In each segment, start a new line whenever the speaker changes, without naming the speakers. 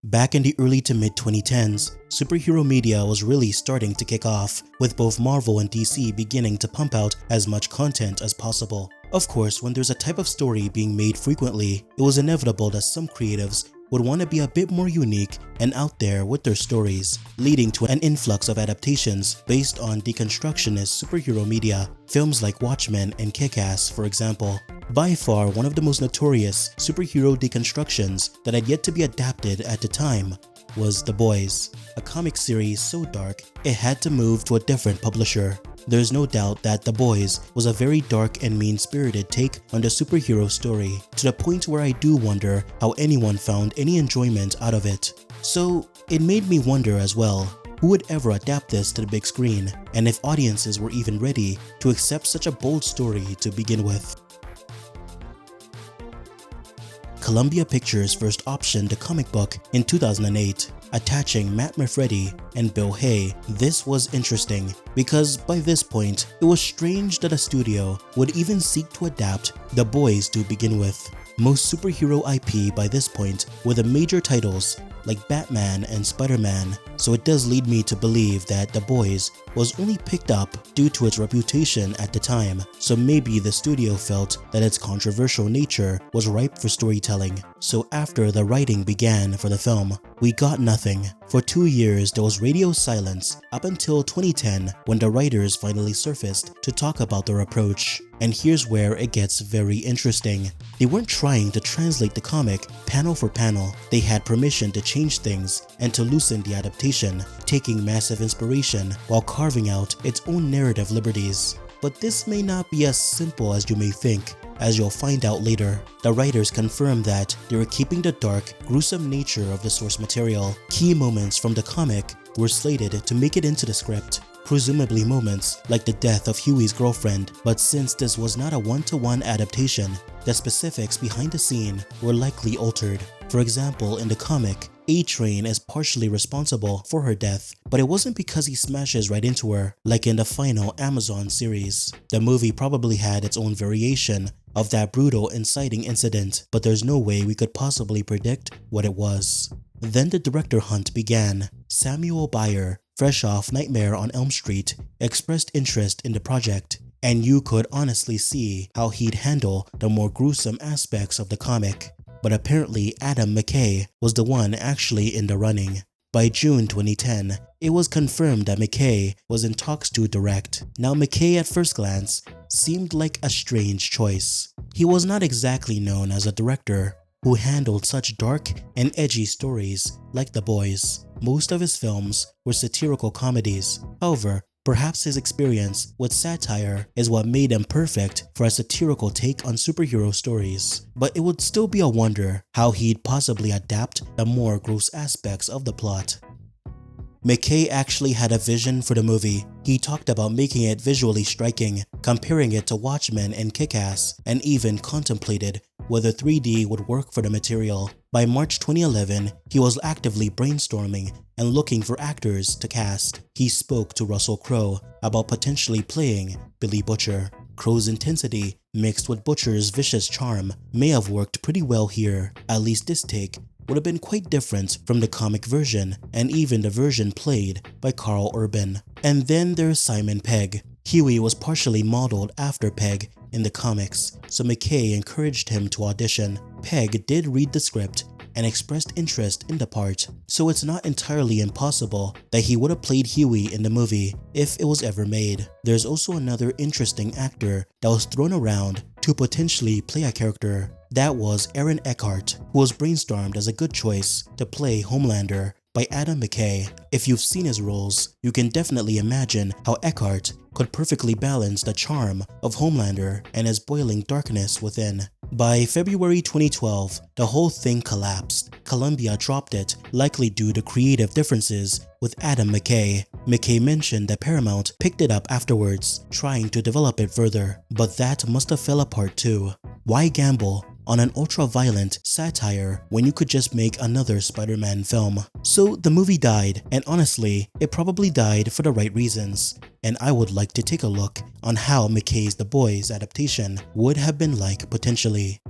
Back in the early to mid 2010s, superhero media was really starting to kick off, with both Marvel and DC beginning to pump out as much content as possible. Of course, when there's a type of story being made frequently, it was inevitable that some creatives would want to be a bit more unique and out there with their stories, leading to an influx of adaptations based on deconstructionist superhero media, films like Watchmen and Kick-Ass, for example. By far, one of the most notorious superhero deconstructions that had yet to be adapted at the time was The Boys, a comic series so dark it had to move to a different publisher. There's no doubt that The Boys was a very dark and mean-spirited take on the superhero story, to the point where I do wonder how anyone found any enjoyment out of it. So it made me wonder as well, who would ever adapt this to the big screen, and if audiences were even ready to accept such a bold story to begin with. Columbia Pictures first optioned the comic book in 2008, attaching Matt Murfretti and Bill Hay. This was interesting because by this point, it was strange that a studio would even seek to adapt The Boys to begin with. Most superhero IP by this point were the major titles like Batman and Spider-Man, so it does lead me to believe that The Boys was only picked up due to its reputation at the time, so maybe the studio felt that its controversial nature was ripe for storytelling. So after the writing began for the film, we got nothing. For 2 years there was radio silence up until 2010 when the writers finally surfaced to talk about their approach. And here's where it gets very interesting. They weren't trying to translate the comic panel for panel. They had permission to change things and to loosen the adaptation, taking massive inspiration while carving out its own narrative liberties. But this may not be as simple as you may think, as you'll find out later. The writers confirmed that they were keeping the dark, gruesome nature of the source material. Key moments from the comic were slated to make it into the script, presumably moments like the death of Huey's girlfriend, but since this was not a one-to-one adaptation, the specifics behind the scene were likely altered. For example, in the comic, A-Train is partially responsible for her death, but it wasn't because he smashes right into her, like in the final Amazon series. The movie probably had its own variation of that brutal inciting incident, but there's no way we could possibly predict what it was. Then the director hunt began. Samuel Bayer, fresh off Nightmare on Elm Street, expressed interest in the project, and you could honestly see how he'd handle the more gruesome aspects of the comic. But apparently Adam Mckay was the one actually in the running. By June 2010, it was confirmed that Mckay was in talks to direct. Now Mckay at first glance seemed like a strange choice. He was not exactly known as a director who handled such dark and edgy stories like The Boys. Most of his films were satirical comedies. However, perhaps his experience with satire is what made him perfect for a satirical take on superhero stories. But it would still be a wonder how he'd possibly adapt the more gross aspects of the plot. Mckay actually had a vision for the movie. He talked about making it visually striking, comparing it to Watchmen and Kick-Ass, and even contemplated whether 3D would work for the material. By March 2011, he was actively brainstorming and looking for actors to cast. He spoke to Russell Crowe about potentially playing Billy Butcher. Crowe's intensity mixed with Butcher's vicious charm may have worked pretty well here. At least this take would have been quite different from the comic version and even the version played by Carl Urban. And then there's Simon Pegg. Huey was partially modeled after Pegg in the comics, so Mckay encouraged him to audition. Pegg did read the script and expressed interest in the part, so it's not entirely impossible that he would have played Huey in the movie if it was ever made. There's also another interesting actor that was thrown around to potentially play a character. That was Aaron Eckhart, who was brainstormed as a good choice to play Homelander by Adam Mckay. If you've seen his roles, you can definitely imagine how Eckhart could perfectly balance the charm of Homelander and his boiling darkness within. By February 2012, the whole thing collapsed. Columbia dropped it, likely due to creative differences with Adam Mckay. Mckay mentioned that Paramount picked it up afterwards, trying to develop it further, but that must have fell apart too. Why gamble on an ultra-violent satire when you could just make another Spider-Man film? So the movie died, and honestly, it probably died for the right reasons. And I would like to take a look on how Mckay's The Boys adaptation would have been like potentially.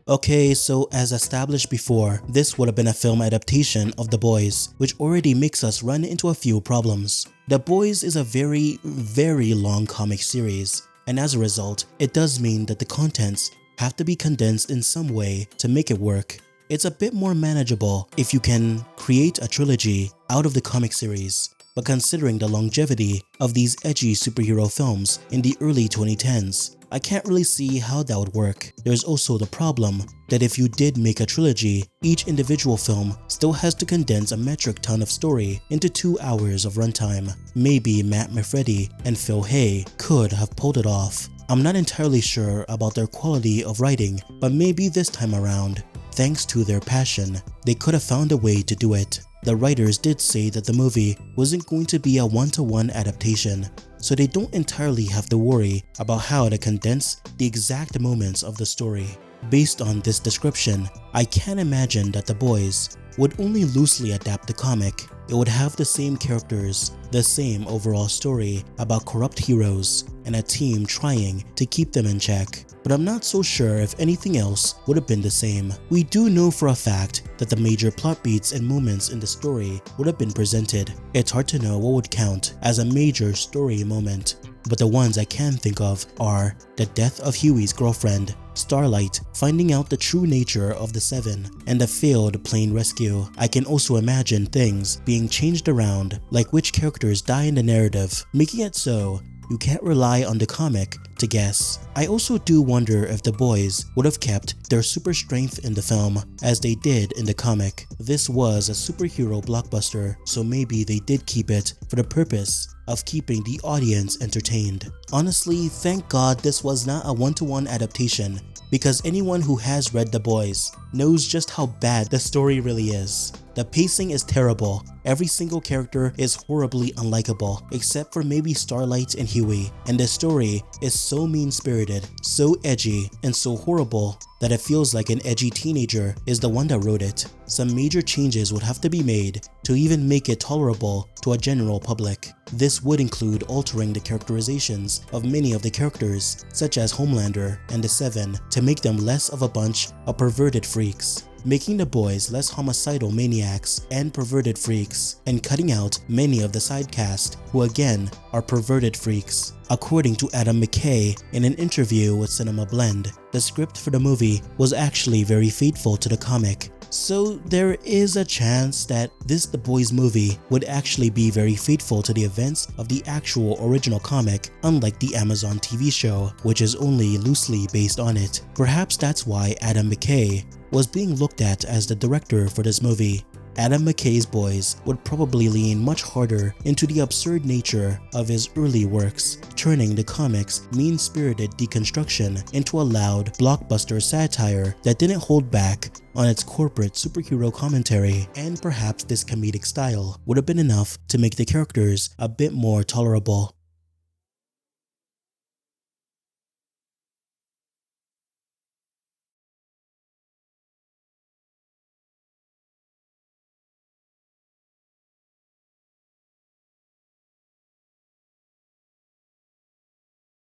Okay, so as established before, this would have been a film adaptation of The Boys, which already makes us run into a few problems. The Boys is a very long comic series, and as a result, it does mean that the contents have to be condensed in some way to make it work. It's a bit more manageable if you can create a trilogy out of the comic series, but considering the longevity of these edgy superhero films in the early 2010s, I can't really see how that would work. There's also the problem that if you did make a trilogy, each individual film still has to condense a metric ton of story into 2 hours of runtime. Maybe Matt Mifredi and Phil Hay could have pulled it off. I'm not entirely sure about their quality of writing, but maybe this time around, thanks to their passion, they could have found a way to do it. The writers did say that the movie wasn't going to be a one-to-one adaptation, so they don't entirely have to worry about how to condense the exact moments of the story. Based on this description, I can't imagine that The Boys would only loosely adapt the comic. It would have the same characters, the same overall story about corrupt heroes, and a team trying to keep them in check. But I'm not so sure if anything else would have been the same. We do know for a fact that the major plot beats and moments in the story would have been presented. It's hard to know what would count as a major story moment, but the ones I can think of are the death of Huey's girlfriend, Starlight finding out the true nature of the Seven, and the failed plane rescue. I can also imagine things being changed around, like which characters die in the narrative, making it so you can't rely on the comic to guess. I also do wonder if The Boys would have kept their super strength in the film as they did in the comic. This was a superhero blockbuster, so maybe they did keep it for the purpose of keeping the audience entertained. Honestly, thank God this was not a one-to-one adaptation, because anyone who has read The Boys knows just how bad the story really is. The pacing is terrible. Every single character is horribly unlikable, except for maybe Starlight and Huey, and the story is so mean-spirited, so edgy, and so horrible that it feels like an edgy teenager is the one that wrote it. Some major changes would have to be made to even make it tolerable to a general public. This would include altering the characterizations of many of the characters, such as Homelander and the Seven, to make them less of a bunch of perverted freaks, making the boys less homicidal maniacs and perverted freaks, and cutting out many of the side cast who again are perverted freaks. According to Adam Mckay in an interview with Cinema Blend, the script for the movie was actually very faithful to the comic. So there is a chance that this The Boys movie would actually be very faithful to the events of the actual original comic, unlike the Amazon TV show, which is only loosely based on it. Perhaps that's why Adam Mckay was being looked at as the director for this movie. Adam Mckay's Boys would probably lean much harder into the absurd nature of his early works, turning the comic's mean-spirited deconstruction into a loud, blockbuster satire that didn't hold back on its corporate superhero commentary, and perhaps this comedic style would have been enough to make the characters a bit more tolerable.